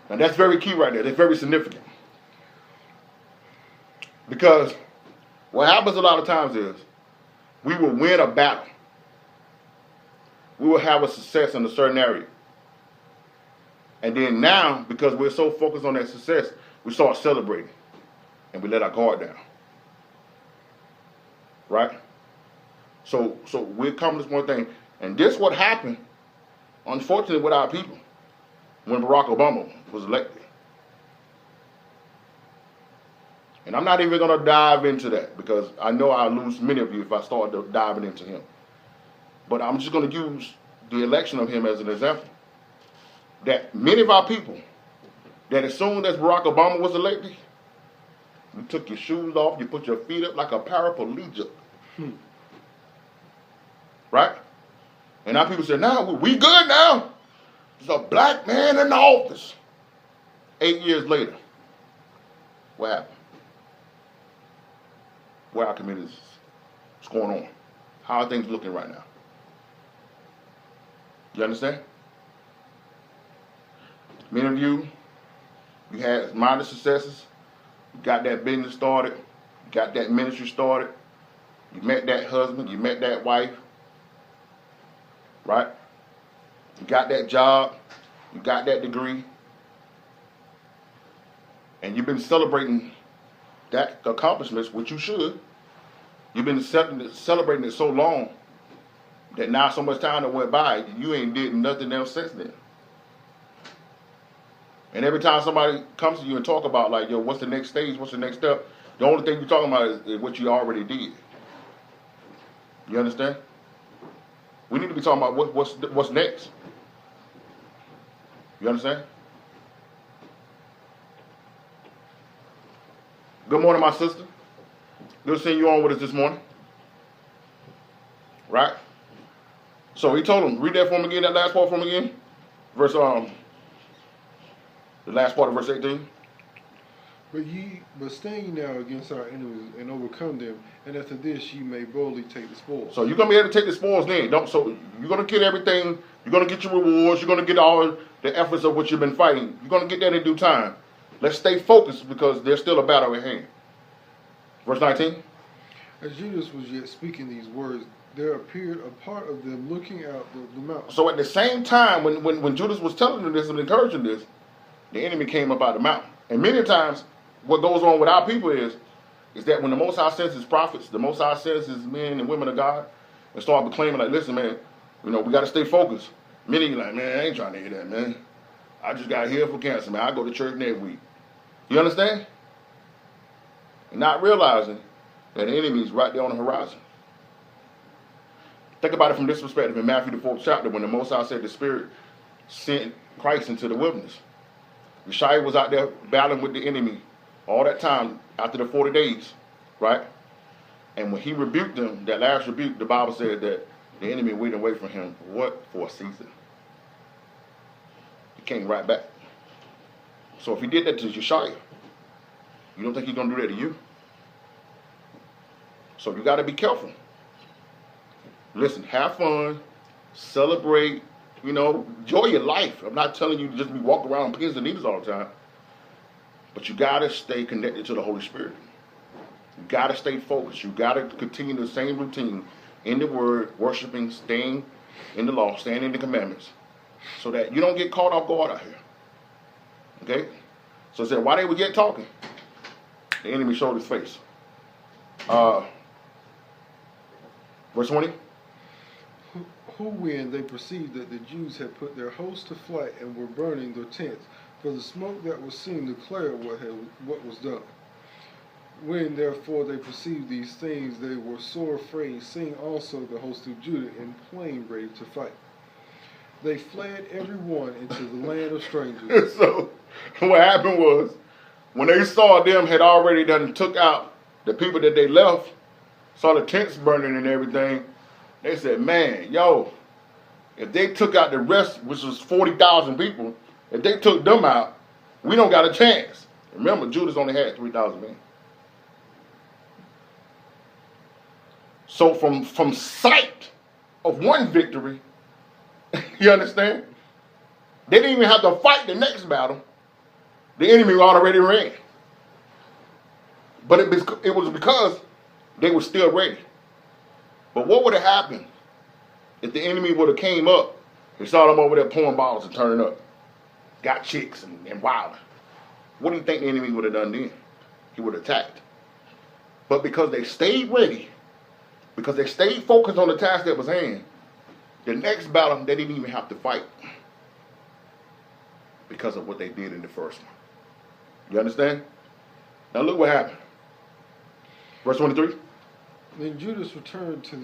And that's very key right there. That's very significant. Because what happens a lot of times is we will win a battle. We will have a success in a certain area. And then now, because we're so focused on that success, we start celebrating. And we let our guard down. Right? So we accomplish one thing. And this what happened, unfortunately, with our people when Barack Obama was elected. And I'm not even going to dive into that because I know I'll lose many of you if I start diving into him. But I'm just going to use the election of him as an example. That many of our people, that as soon as Barack Obama was elected, you took your shoes off, you put your feet up like a paraplegic. Right? And our people said, now we good now. There's a black man in the office. 8 years later, what happened? Where our communities, what's going on? How are things looking right now? You understand? Many of you had minor successes. You got that business started. You got that ministry started. You met that husband. You met that wife. Right? You got that job. You got that degree. And you've been celebrating that accomplishments, which you should. You've been celebrating it so long that now so much time that went by, you ain't did nothing else since then. And every time somebody comes to you and talk about like, yo, what's the next stage? What's the next step? The only thing you're talking about is what you already did. You understand? We need to be talking about what's next. You understand? Good morning, my sister. Good seeing you on with us this morning. Right? So he told him, read that for him again, that last part for him again. Verse, the last part of verse 18. But stand ye now against our enemies and overcome them, and after this ye may boldly take the spoils. So you're gonna be able to take the spoils then. So you're gonna get everything, you're gonna get your rewards, you're gonna get all the efforts of what you've been fighting. You're gonna get that in due time. Let's stay focused because there's still a battle at hand. Verse 19. As Judas was yet speaking these words, there appeared a part of them looking out the mountain. So at the same time, when Judas was telling them this and encouraging this, the enemy came up out of the mountain. And many times, what goes on with our people is that when the Most High sends his prophets, the Most High sends his men and women of God, and start proclaiming like, listen, man, we got to stay focused. Many like, man, I ain't trying to hear that, man. I just got healed for cancer, man. I go to church every week. You understand? And not realizing that the enemy is right there on the horizon. Think about it from this perspective in Matthew the 4th chapter when the Most High said the Spirit sent Christ into the wilderness. Yeshua was out there battling with the enemy all that time after the 40 days, right? And when he rebuked them, that last rebuke, the Bible said that the enemy waited away from him, what? For a season. He came right back. So if he did that to Yeshua, you don't think he's going to do that to you? So you got to be careful. Listen, have fun, celebrate, enjoy your life. I'm not telling you to just be walking around on pins and needles all the time. But you got to stay connected to the Holy Spirit. You got to stay focused. You got to continue the same routine in the Word, worshiping, staying in the law, staying in the commandments, so that you don't get caught off guard out here. Okay? So it said, while they were yet talking, the enemy showed his face. Verse 20. Who when they perceived that the Jews had put their host to flight and were burning their tents, for the smoke that was seen declared what was done. When therefore they perceived these things, they were sore afraid, seeing also the host of Judah in plain ready to fight. They fled every one into the land of strangers. So what happened was, when they saw them had already done took out the people that they left, saw the tents burning and everything, they said, man, yo, if they took out the rest, which was 40,000 people, if they took them out, we don't got a chance. Remember, Judas only had 3,000 men. So from sight of one victory, you understand? They didn't even have to fight the next battle. the enemy already ran. But it was because they were still ready. But what would have happened if the enemy would have came up and saw them over there pouring bottles and turning up? Got chicks and wilding. What do you think the enemy would have done then? He would have attacked. But because they stayed ready, because they stayed focused on the task that was at hand, the next battle they didn't even have to fight because of what they did in the first one. You understand? Now look what happened. Verse 23. Then Judas returned to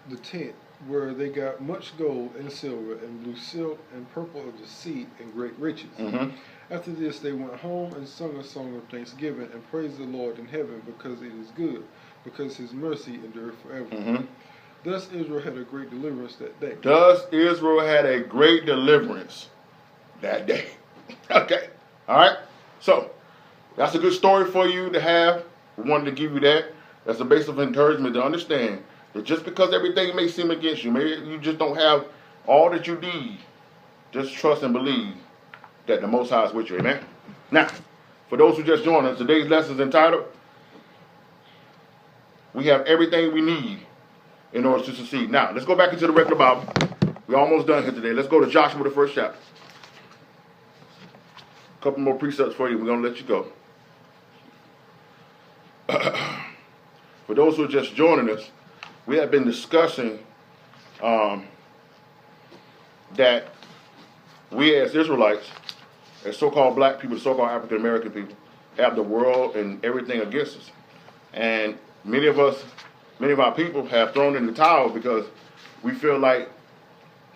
the tent, where they got much gold and silver and blue silk and purple of the sea and great riches. Mm-hmm. After this they went home and sung a song of thanksgiving and praised the Lord in heaven, because it is good, because his mercy endureth forever. Mm-hmm. Thus Israel had a great deliverance that day. Thus Israel had a great deliverance that day. Okay. All right. So that's a good story for you to have. We wanted to give you that. That's a base of encouragement to understand that just because everything may seem against you, maybe you just don't have all that you need, just trust and believe that the Most High is with you. Amen. Now, for those who just joined us, today's lesson is entitled, "We have everything we need in order to succeed." Now, let's go back into the regular Bible. We're almost done here today. Let's go to Joshua, the first chapter. A couple more precepts for you. We're going to let you go. For those who are just joining us, we have been discussing that we as Israelites, as so-called black people, so-called African American people, have the world and everything against us. And many of our people have thrown in the towel because we feel like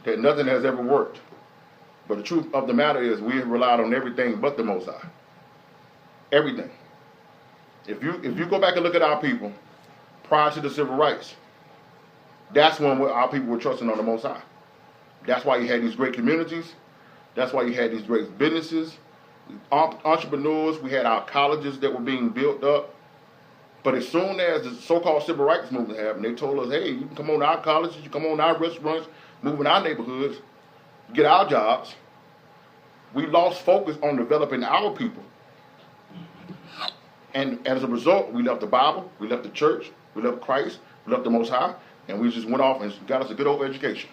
that nothing has ever worked. But the truth of the matter is we have relied on everything but the Most High. Everything. If you go back and look at our people prior to the civil rights, that's when our people were trusting on the Most High. That's why you had these great communities. That's why you had these great businesses, entrepreneurs. We had our colleges that were being built up. But as soon as the so-called civil rights movement happened, they told us, hey, you can come on to our colleges, you come on to our restaurants, move in our neighborhoods, get our jobs. We lost focus on developing our people. And as a result, we left the Bible, we left the church, we left Christ, we left the Most High, and we just went off and got us a good old education.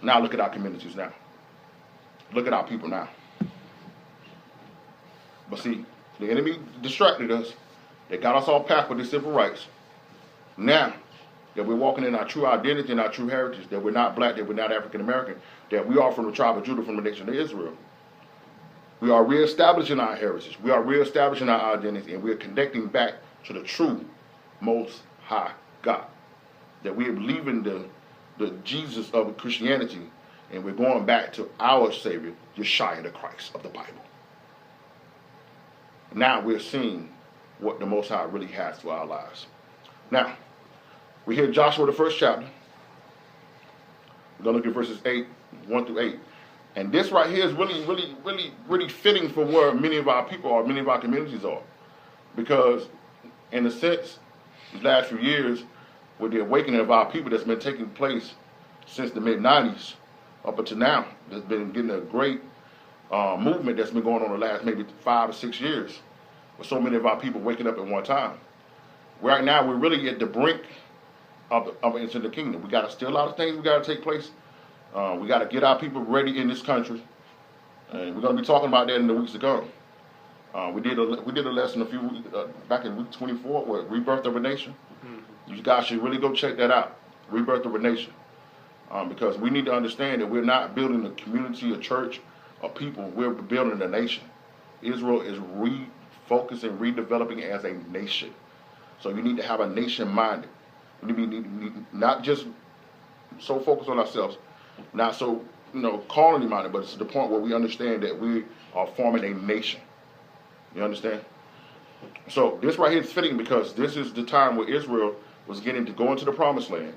Now look at our communities now. Look at our people now. But see, the enemy distracted us. They got us off path with the civil rights. Now that we're walking in our true identity and our true heritage, that we're not black, that we're not African American, that we are from the tribe of Judah, from the nation of Israel, we are reestablishing our heritage. We are reestablishing our identity, and we are connecting back to the true Most High God. That we are leaving the Jesus of Christianity, and we're going back to our Savior, Yeshua the Christ of the Bible. Now we're seeing what the Most High really has for our lives. Now, we hear Joshua, the first chapter. We're going to look at verses 1 through 8. And this right here is really fitting for where many of our people are, many of our communities are. Because, in a sense, these last few years, with the awakening of our people that's been taking place since the mid-90s up until now, there's been getting a great movement that's been going on the last maybe 5 or 6 years, with so many of our people waking up at one time. Right now, we're really at the brink of into the kingdom. We got still a lot of things we got to take place. We got to get our people ready in this country, and we're going to be talking about that in the weeks to come. We did a lesson a few weeks back in week 24, with Rebirth of a Nation. Mm-hmm. You guys should really go check that out, Rebirth of a Nation, because we need to understand that we're not building a community, a church, a people. We're building a nation. Israel is refocusing, redeveloping as a nation. So you need to have a nation minded. We need to be not just so focused on ourselves, not so colony minded, but it's to the point where we understand that we are forming a nation. You understand? So this right here is fitting because this is the time where Israel was getting to go into the promised land,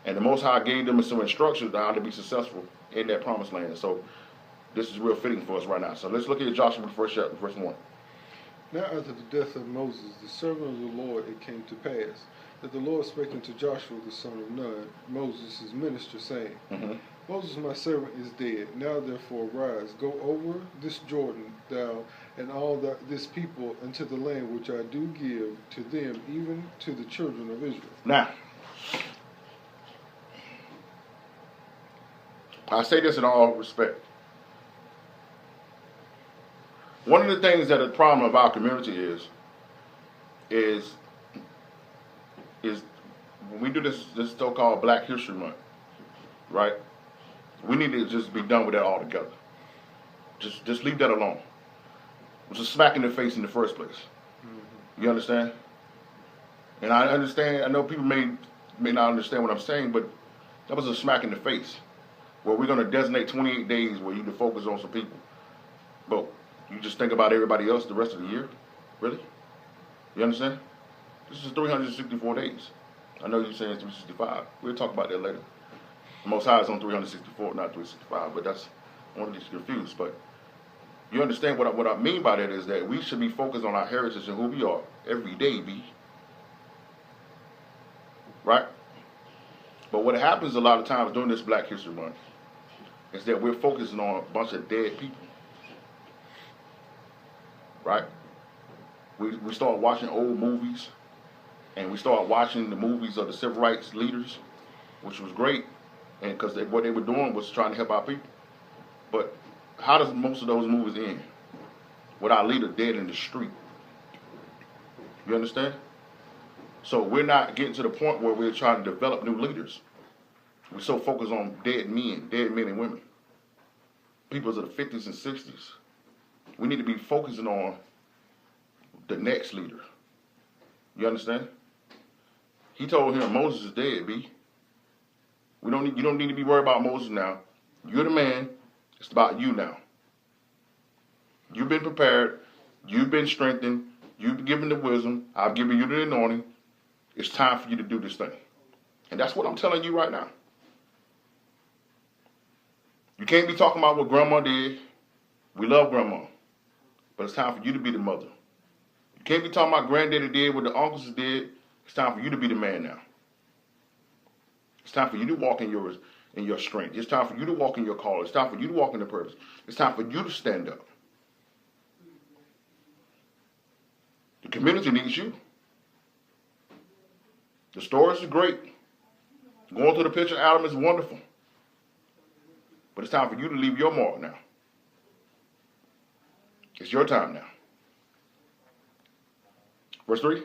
and the Most High gave them some instructions on how to be successful in that promised land. So this is real fitting for us right now. So let's look at Joshua, the first chapter, verse 1. Now after the death of Moses, the servant of the Lord, it came to pass that the Lord spake unto Joshua the son of Nun, Moses' minister, saying, Moses, my servant, is dead. Now therefore arise, go over this Jordan, thou and all this people, into the land which I do give to them, even to the children of Israel. Now, I say this in all respect. One of the things that the problem of our community is when we do this so-called Black History Month, right? We need to just be done with that altogether. Just leave that alone. It was a smack in the face in the first place. You understand? And I understand. I know people may not understand what I'm saying, but that was a smack in the face. Where we're going to designate 28 days where you can focus on some people, but you just think about everybody else the rest of the year. Really? You understand? This is 364 days. I know you're saying 365. We'll talk about that later. The Most High is on 364, not 365, but that's, I don't want to get you confused. But you understand what I mean by that is that we should be focused on our heritage and who we are every day, B. Right? But what happens a lot of times during this Black History Month is that we're focusing on a bunch of dead people. Right? We start watching old movies, and we start watching the movies of the civil rights leaders, which was great, and because what they were doing was trying to help our people. But how does most of those movies end? With our leader dead in the street. You understand? So we're not getting to the point where we're trying to develop new leaders. We're so focused on dead men and women. People of the 50s and 60s. We need to be focusing on the next leader. You understand? He told him Moses is dead, B. You don't need to be worried about Moses now. You're the man. It's about you now. You've been prepared. You've been strengthened. You've been given the wisdom. I've given you the anointing. It's time for you to do this thing. And that's what I'm telling you right now. You can't be talking about what grandma did. We love grandma. But it's time for you to be the mother. You can't be talking about granddaddy did what the uncles did. It's time for you to be the man now. It's time for you to walk in your strength. It's time for you to walk in your call. It's time for you to walk in the purpose. It's time for you to stand up. The community needs you. The stories are great. Going through the picture album is wonderful. But it's time for you to leave your mark now. It's your time now. Verse 3.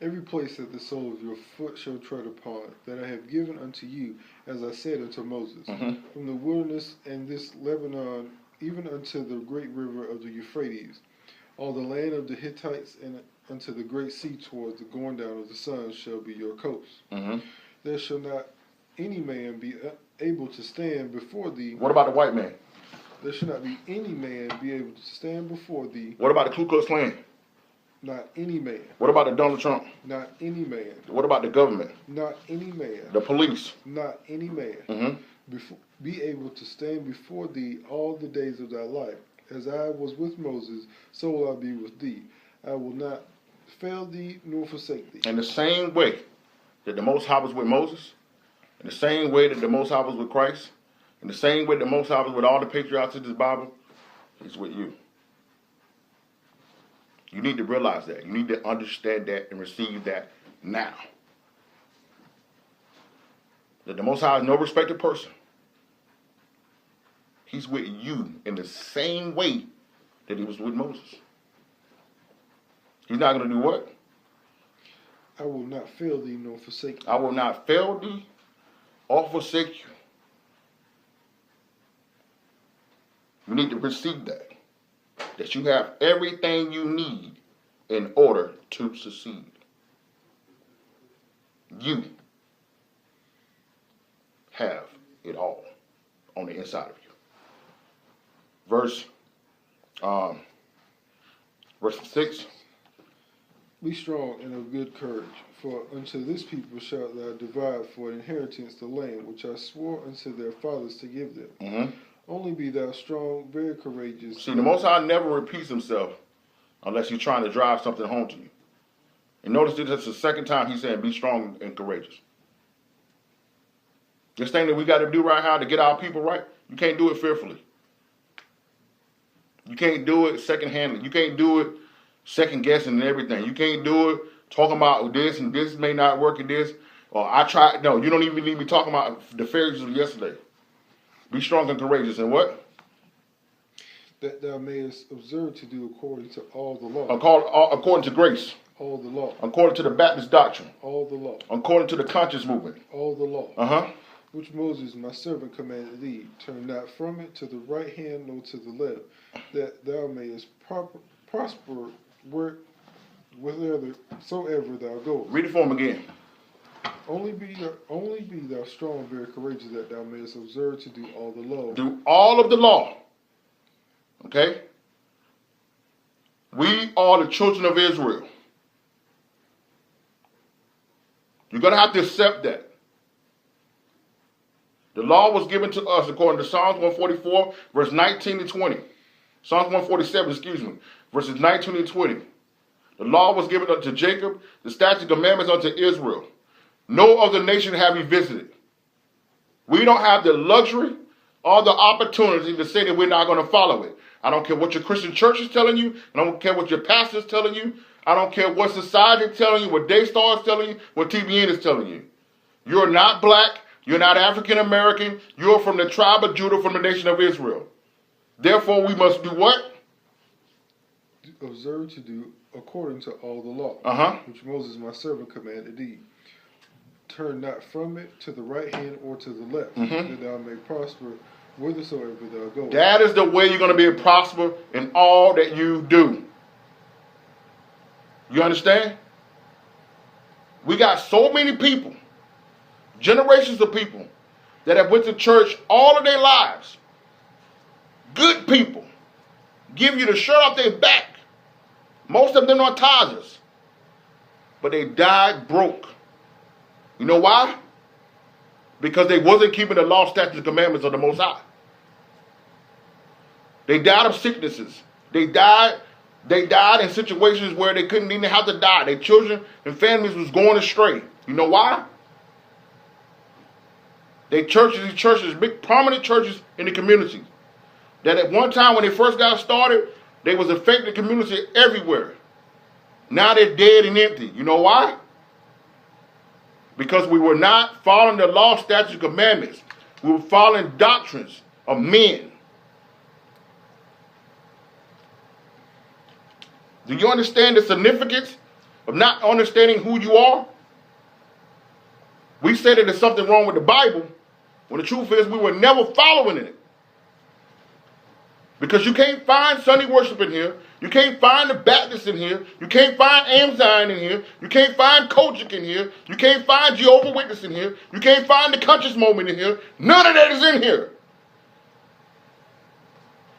Every place that the sole of your foot shall tread upon, that I have given unto you, as I said unto Moses, from the wilderness and this Lebanon, even unto the great river of the Euphrates, all the land of the Hittites and unto the great sea towards the going down of the sun shall be your coast. There shall not any man be able to stand before thee. What about the white man? There shall not be any man be able to stand before thee. What about the Ku Klux Klan? Not any man. What about the Donald Trump? Not any man. What about the government? Not any man. The police? Not any man. Be able to stand before thee all the days of thy life. As I was with Moses, so will I be with thee. I will not fail thee nor forsake thee. In the same way that the Most High was with Moses, in the same way that the Most High was with Christ, in the same way that the Most High was with all the patriarchs of this Bible, He's with you. You need to realize that. You need to understand that and receive that now. That the Most High is no respected person. He's with you in the same way that He was with Moses. He's not going to do what? I will not fail thee nor forsake thee. I will not fail thee or forsake you. You need to receive that. That you have everything you need in order to succeed. You have it all on the inside of you. Verse 6. Be strong and of good courage, for unto this people shalt thou divide for an inheritance the land which I swore unto their fathers to give them. Only be thou strong, very courageous. See, the Most High never repeats Himself unless He's trying to drive something home to you. And notice that that's the second time He's saying, be strong and courageous. This thing that we got to do right now to get our people right, you can't do it fearfully. You can't do it second-handedly. You can't do it second-guessing and everything. You can't do it talking about this and this may not work and this. Or I tried. No, you don't even need me talking about the Pharisees of yesterday. Be strong and courageous. And what? That thou mayest observe to do according to all the law. According to grace. All the law. According to the Baptist doctrine. All the law. According to the conscious movement. All the law. Uh-huh. Which Moses my servant commanded thee. Turn not from it to the right hand nor to the left, that thou mayest prosper whithersoever thou goest. Read it for him again. Only be thou strong and very courageous, that thou mayest observe to do all the law. Do all of the law. Okay? We are the children of Israel. You're going to have to accept that. The law was given to us according to Psalms 144, verse 19 and 20. Psalms 147, excuse me, verses 19 and 20. The law was given unto Jacob, the statutes and commandments unto Israel. No other nation have we visited. We don't have the luxury or the opportunity to say that we're not going to follow it. I don't care what your Christian church is telling you. I don't care what your pastor is telling you. I don't care what society is telling you, what Daystar is telling you, what TBN is telling you. You're not black. You're not African American. You're from the tribe of Judah, from the nation of Israel. Therefore, we must do what? Observe to do according to all the law, which Moses my servant commanded thee. Turn not from it to the right hand or to the left, that thou may prosper whithersoever thou goest. That is the way you're going to be able to prosper in all that you do. You understand? We got so many people, generations of people, that have went to church all of their lives. Good people. Give you the shirt off their back. Most of them are tithers. But they died broke. You know why? Because they wasn't keeping the law, statutes, and commandments of the Most High. They died of sicknesses. They died in situations where they couldn't even have to die. Their children and families was going astray. You know why? These churches, big prominent churches in the community, that at one time when they first got started, they was affecting the community everywhere. Now they're dead and empty. You know why? Because we were not following the law, statutes, and commandments. We were following doctrines of men. Do you understand the significance of not understanding who you are? We say that there's something wrong with the Bible, when the truth is we were never following it. Because you can't find Sunday worship in here. You can't find the Baptists in here. You can't find Amzion in here. You can't find Kojic in here. You can't find Jehovah's Witness in here. You can't find the conscious moment in here. None of that is in here.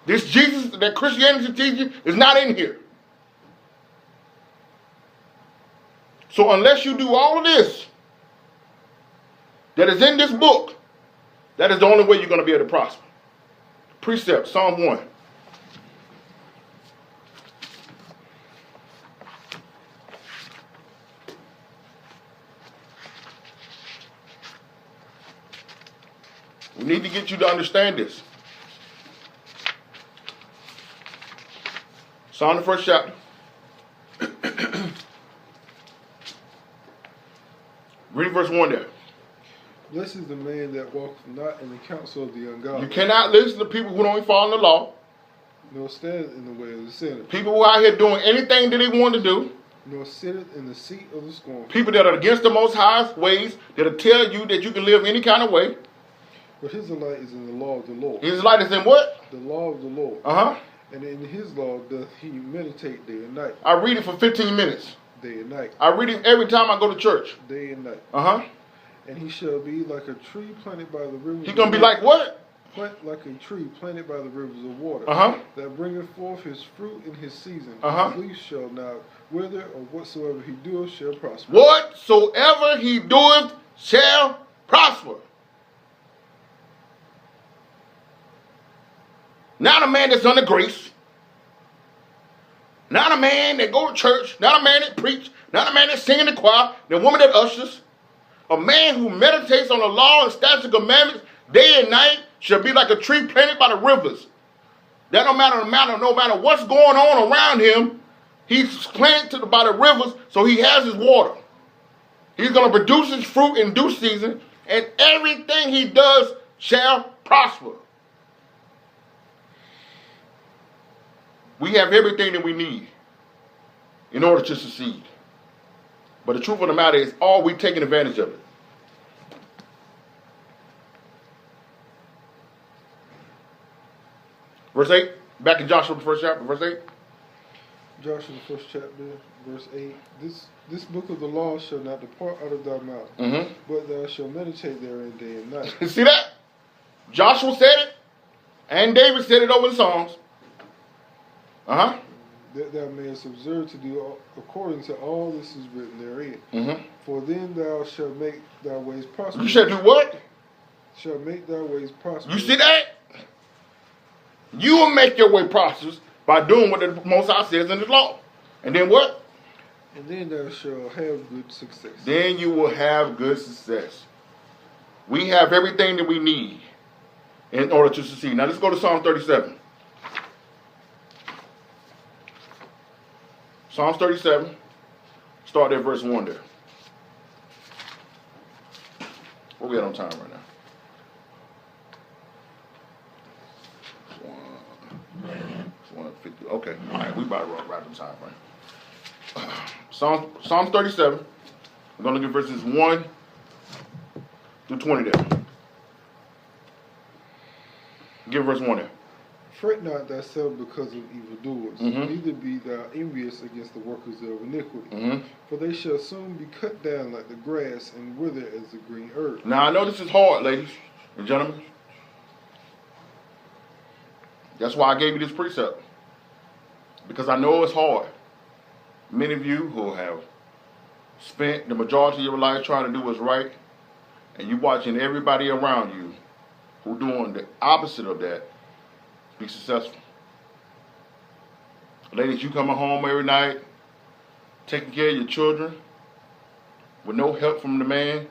This Jesus that Christianity teaches is not in here. So unless you do all of this that is in this book, that is the only way you're going to be able to prosper. Precept, Psalm 1. We need to get you to understand this. Psalm the first chapter. Read verse 1 there. Blessed is the man that walketh not in the counsel of the ungodly. You cannot listen to people who don't follow the law. Nor standeth in the way of the sinner. People who are out here doing anything that they want to do. Nor sitteth in the seat of the scornful. People that are against the Most High's ways, that'll tell you that you can live any kind of way. But his delight is in the law of the Lord. His delight is in what? The law of the Lord. And in his law doth he meditate day and night. I read it for 15 minutes. Day and night. I read it every time I go to church. Day and night. And he shall be like a tree planted by the rivers. He's going to be like what? Like a tree planted by the rivers of water. That bringeth forth his fruit in his season. His leaf shall not wither, or whatsoever he doeth shall prosper. Whatsoever he doeth shall prosper. Not a man that's under grace. Not a man that go to church. Not a man that preach. Not a man that sing in the choir. The woman that ushers. A man who meditates on the law and statutes and commandments day and night shall be like a tree planted by the rivers. That no matter what's going on around him, he's planted by the rivers, so he has his water. He's going to produce his fruit in due season, and everything he does shall prosper. We have everything that we need in order to succeed. But the truth of the matter is, are we taking advantage of it? Verse 8, back in Joshua, the first chapter, verse 8. Joshua, the first chapter, verse 8. This book of the law shall not depart out of thy mouth, but thou shalt meditate therein day and night. See that? Joshua said it, and David said it over the Psalms. That thou mayest observe to do according to all this is written therein. For then thou shalt make thy ways prosperous. You shall do what? Shall make thy ways prosperous. You see that? You will make your way prosperous by doing what the Most High says in His law. And then what? And then thou shalt have good success. Then you will have good success. We have everything that we need in order to succeed. Now let's go to Psalm 37. Psalms 37, start at verse 1 there. Where we at on time right now? It's 1:50. Okay, all right, we about to right on time, right? Psalms 37, we're going to look at verses 1 through 20 there. Give verse 1 there. Fret not thyself because of evildoers, neither be thou envious against the workers of iniquity. For they shall soon be cut down like the grass and wither as the green herb. Now I know this is hard, ladies and gentlemen. That's why I gave you this precept. Because I know it's hard. Many of you who have spent the majority of your life trying to do what's right, and you watching everybody around you who doing the opposite of that, be successful. Ladies, you coming home every night, taking care of your children, with no help from the man,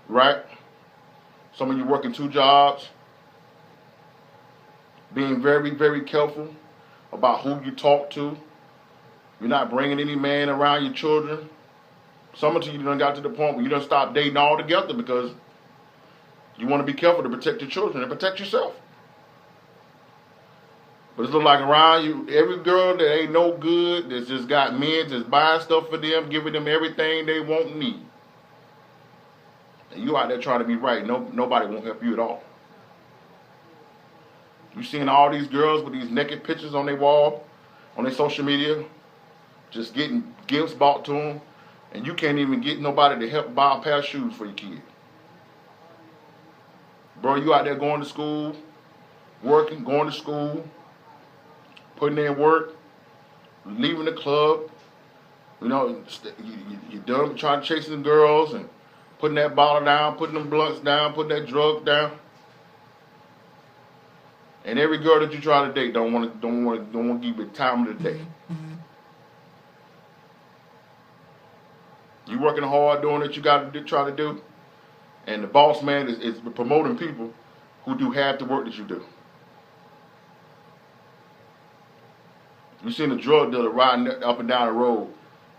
right? Some of you working 2 jobs, being very, very careful about who you talk to. You're not bringing any man around your children. Some of you done got to the point where you done stop dating altogether because you want to be careful to protect your children and protect yourself. But it's look like around you, every girl that ain't no good, that's just got men just buying stuff for them, giving them everything they want and need. And you out there trying to be right. Nobody won't help you at all. You seeing all these girls with these naked pictures on their wall, on their social media, just getting gifts bought to them, and you can't even get nobody to help buy a pair of shoes for your kid. Bro, you out there going to school, working, going to school, putting in work, leaving the club. You know, you're done trying to chase them girls and putting that bottle down, putting them blunts down, putting that drug down. And every girl that you try to date don't want to give you the time of the day. You working hard doing what you got to try to do. And the boss man is promoting people who do half the work that you do. You seen a drug dealer riding up and down the road,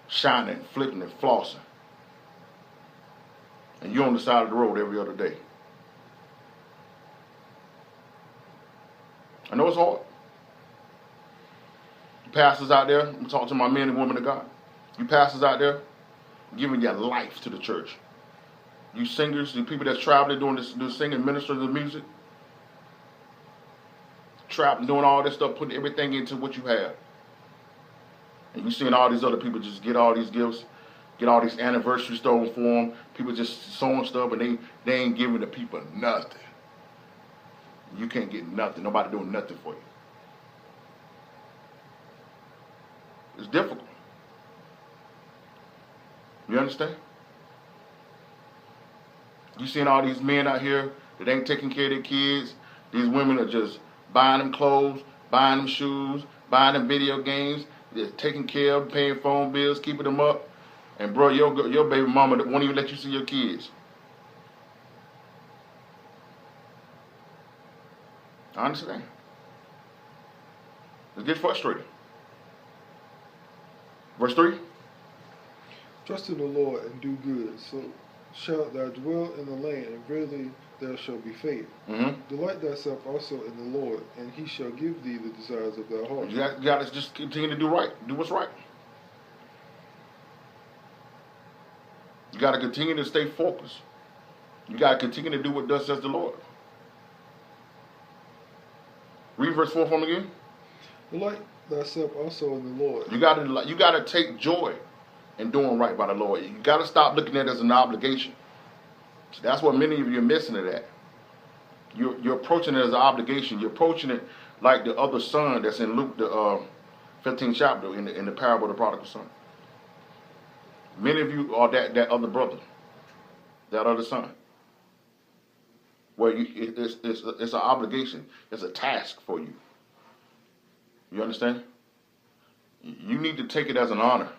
shining, flipping, and flossing. And you're on the side of the road every other day. I know it's hard. You pastors out there, I'm talking to my men and women of God. You pastors out there, giving your life to the church. You singers, you people that's traveling, doing singing, ministers of music, traveling, doing all this stuff, putting everything into what you have. And you seeing all these other people just get all these gifts, get all these anniversaries stolen for them. People just sewing stuff, and they ain't giving the people nothing. You can't get nothing. Nobody doing nothing for you. It's difficult. You understand? You seeing all these men out here that ain't taking care of their kids. These women are just buying them clothes, buying them shoes, buying them video games. They're taking care of them, paying phone bills, keeping them up. And bro, your baby mama won't even let you see your kids. I understand. It gets frustrating. Verse 3. Trust in the Lord and do good, so shalt thou dwell in the land, and verily thou shalt be fed. Delight thyself also in the Lord, and he shall give thee the desires of thy heart. You got to just continue to do right. Do what's right. You got to continue to stay focused. You got to continue to do what thus says the Lord. Read verse 4 for me again. Delight thyself also in the Lord. You got to take joy in doing right by the Lord. You got to stop looking at it as an obligation. So that's what many of you are missing it at. You're approaching it as an obligation. You're approaching it like the other son that's in Luke the 15th chapter in the parable of the prodigal son. Many of you are that other brother, that other son, where it's an obligation. It's a task for you. You understand? You need to take it as an honor.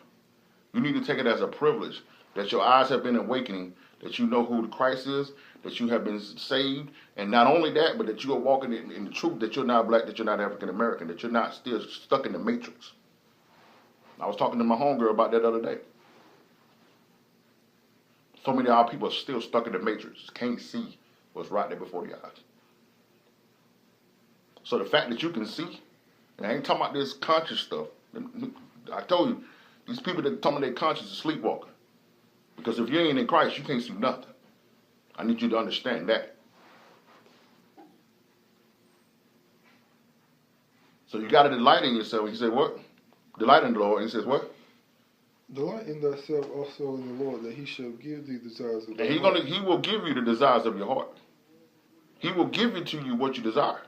You need to take it as a privilege that your eyes have been awakening, that you know who the Christ is, that you have been saved, and not only that, but that you are walking in the truth, that you're not black, that you're not African American, that you're not still stuck in the matrix. I was talking to my homegirl about that the other day. So many of our people are still stuck in the matrix, can't see what's right there before their eyes. So the fact that you can see, and I ain't talking about this conscious stuff. I told you, these people that tell me they're conscious are sleepwalking. Because if you ain't in Christ, you can't see nothing. I need you to understand that. So you got to delight in yourself. He said, what? Delight in the Lord. And he says, what? Delight in thyself also in the Lord, that he shall give thee desires of thy heart. And he will give you the desires of your heart. He will give it to you what you desire.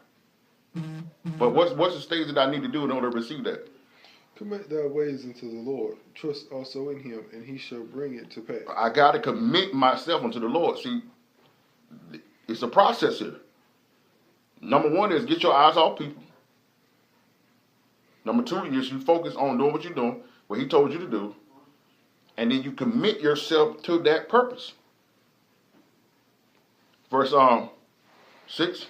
But what's the stage that I need to do in order to receive that? Commit thy ways unto the Lord. Trust also in him, and he shall bring it to pass. I got to commit myself unto the Lord. See, it's a process here. Number one is get your eyes off people. Number two is you focus on doing what you're doing, what he told you to do. And then you commit yourself to that purpose. Verse 6.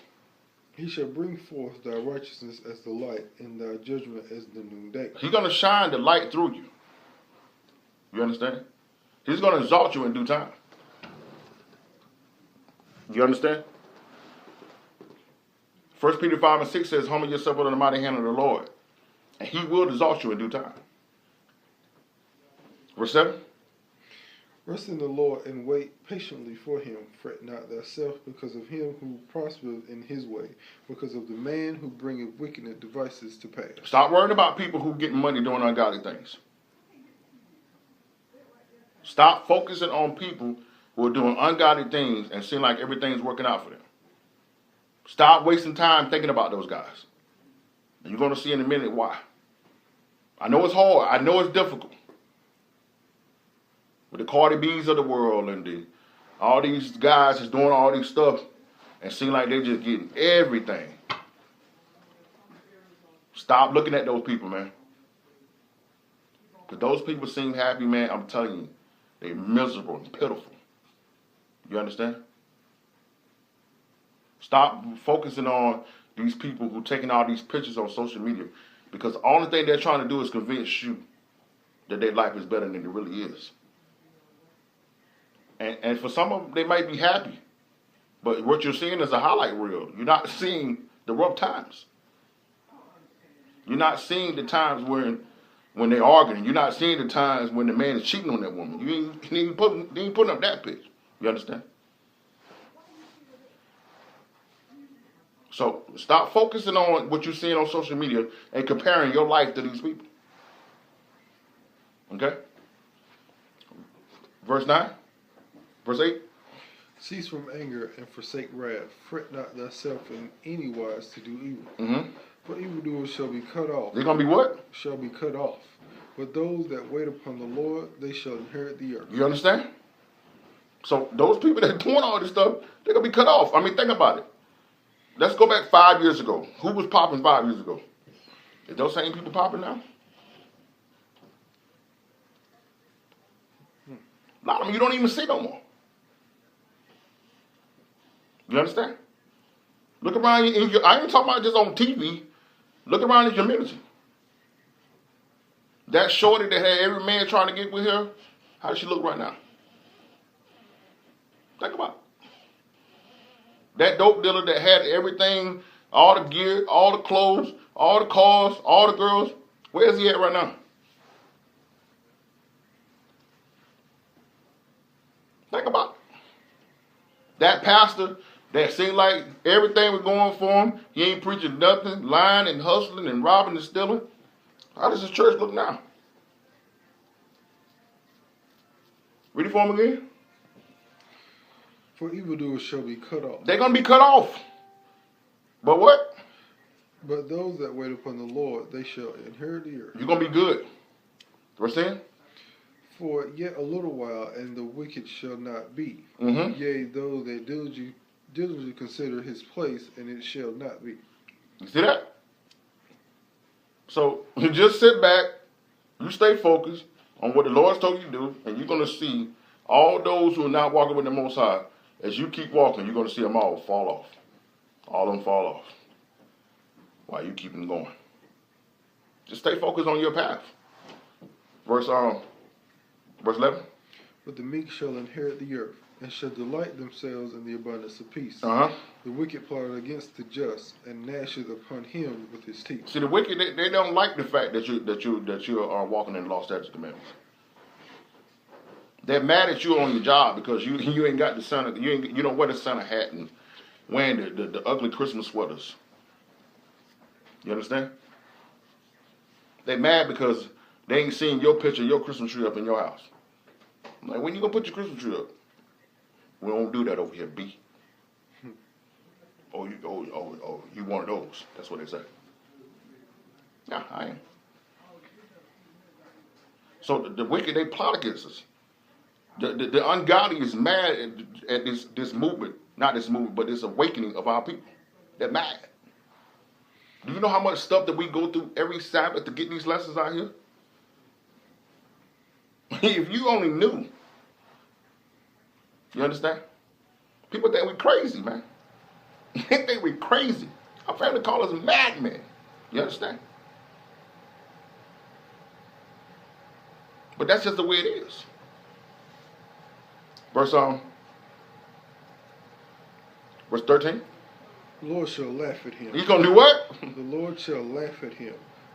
He shall bring forth thy righteousness as the light, and thy judgment as the noonday. He's going to shine the light through you. You understand? He's going to exalt you in due time. You understand? 1 Peter 5 and 6 says, humble yourself under the mighty hand of the Lord, and he will exalt you in due time. Verse 7. Rest in the Lord and wait patiently for him. Fret not thyself because of him who prospereth in his way, because of the man who bringeth wicked devices to pass. Stop worrying about people who get money doing ungodly things. Stop focusing on people who are doing ungodly things and seem like everything's working out for them. Stop wasting time thinking about those guys. And you're going to see in a minute why. I know it's hard. I know it's difficult. With the Cardi B's of the world and all these guys is doing all these stuff and seem like they're just getting everything. Stop looking at those people, man. Because those people seem happy, man. I'm telling you, they're miserable and pitiful. You understand? Stop focusing on these people who are taking all these pictures on social media, because the only thing they're trying to do is convince you that their life is better than it really is. And for some of them, they might be happy. But what you're seeing is a highlight reel. You're not seeing the rough times. You're not seeing the times when they're arguing. You're not seeing the times when the man is cheating on that woman. You ain't putting up that picture. You understand? So stop focusing on what you're seeing on social media and comparing your life to these people. Okay? Verse 9. Verse 8. Cease from anger and forsake wrath. Fret not thyself in any wise to do evil. Mm-hmm. For evildoers shall be cut off. They're going to be what? Shall be cut off. But those that wait upon the Lord, they shall inherit the earth. You understand? So those people that are doing all this stuff, they're going to be cut off. I mean, think about it. Let's go back 5 years ago. Who was popping 5 years ago? Is those same people popping now? A lot of them you don't even see no more. You understand? Look around in your, I ain't talking about just on TV. Look around in your community. That shorty that had every man trying to get with her, how does she look right now? Think about it. That dope dealer that had everything, all the gear, all the clothes, all the cars, all the girls, where is he at right now? Think about it. That pastor that seemed like everything was going for him, he ain't preaching nothing, lying and hustling and robbing and stealing. How does his church look now? Read it for him again. For evildoers shall be cut off. They're going to be cut off. But what? But those that wait upon the Lord, they shall inherit the earth. You're going to be good. Verse 10. For yet a little while, and the wicked shall not be. Mm-hmm. Yea, though they diligently consider his place, and it shall not be. You see that? So you just sit back, you stay focused on what the Lord's told you to do, and you're going to see all those who are not walking with the Most High. As you keep walking, you're going to see them all fall off. All of them fall off. While you keep them going. Just stay focused on your path. Verse 11. But the meek shall inherit the earth, and shall delight themselves in the abundance of peace. Uh-huh. The wicked plot against the just, and gnasheth upon him with his teeth. See, the wicked, they don't like the fact that you are walking in the law, statutes, commandments. They're mad at you on your job because you ain't got the Santa, you don't wear the Santa hat and wearing the ugly Christmas sweaters. You understand? They're mad because they ain't seen your picture, your Christmas tree up in your house. I'm like, when you gonna put your Christmas tree up? We don't do that over here, B. Oh, you one of those. That's what they say. Yeah, I am. So the wicked, they plot against us. The ungodly is mad at this movement. Not this movement, but this awakening of our people. They're mad. Do you know how much stuff that we go through every Sabbath to get these lessons out here? If you only knew. You understand? People think we crazy, man. They think we crazy. Our family call us madmen. You understand? But that's just the way it is. Verse 13. The Lord shall laugh at him. He's going to do what? The Lord shall laugh at him,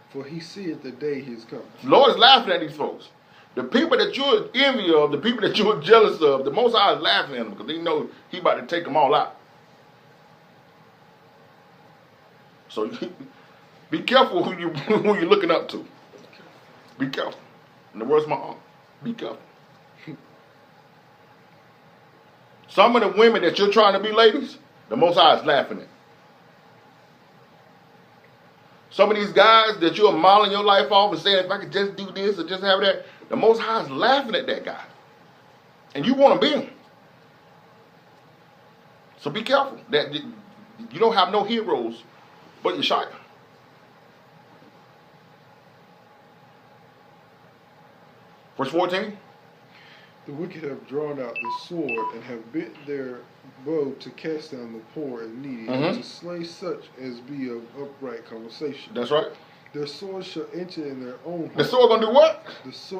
for he seeth the day he is coming. The Lord is laughing at these folks. The people that you're envy of, the people that you're jealous of, the Most High is laughing at them because they know he about to take them all out. So be careful who you're looking up to. Be careful. In the words of my aunt, be careful. Some of the women that you're trying to be ladies, the Most High is laughing at. Some of these guys that you're modeling your life off and saying, if I could just do this or just have that, the Most High is laughing at that guy. And you want to be him. So be careful that you don't have no heroes but Yeshua. Verse 14. The wicked have drawn out the sword and have bent their bow to cast down the poor and needy, and to slay such as be of upright conversation. That's right. Their sword shall enter in their own heart. The sword gonna do what?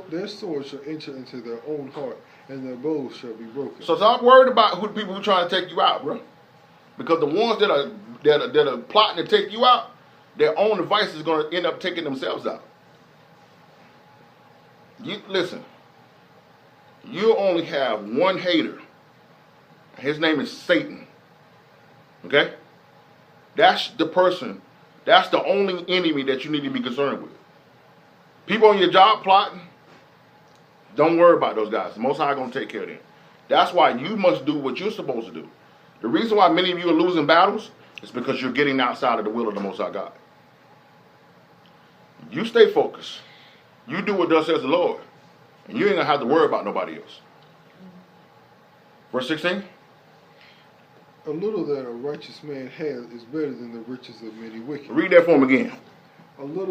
Their sword shall enter into their own heart, and their bows shall be broken. So stop worried about who the people who are trying to take you out, bro. Because the ones that are plotting to take you out, their own device is gonna end up taking themselves out. You listen. You only have one hater. His name is Satan. Okay? That's the person. That's the only enemy that you need to be concerned with. People on your job plotting, don't worry about those guys. The Most High going to take care of them. That's why you must do what you're supposed to do. The reason why many of you are losing battles is because you're getting outside of the will of the Most High God. You stay focused. You do what thus says the Lord. And you ain't going to have to worry about nobody else. Verse 16. A little that a righteous man has is better than the riches of many wicked. Read that for him again. A little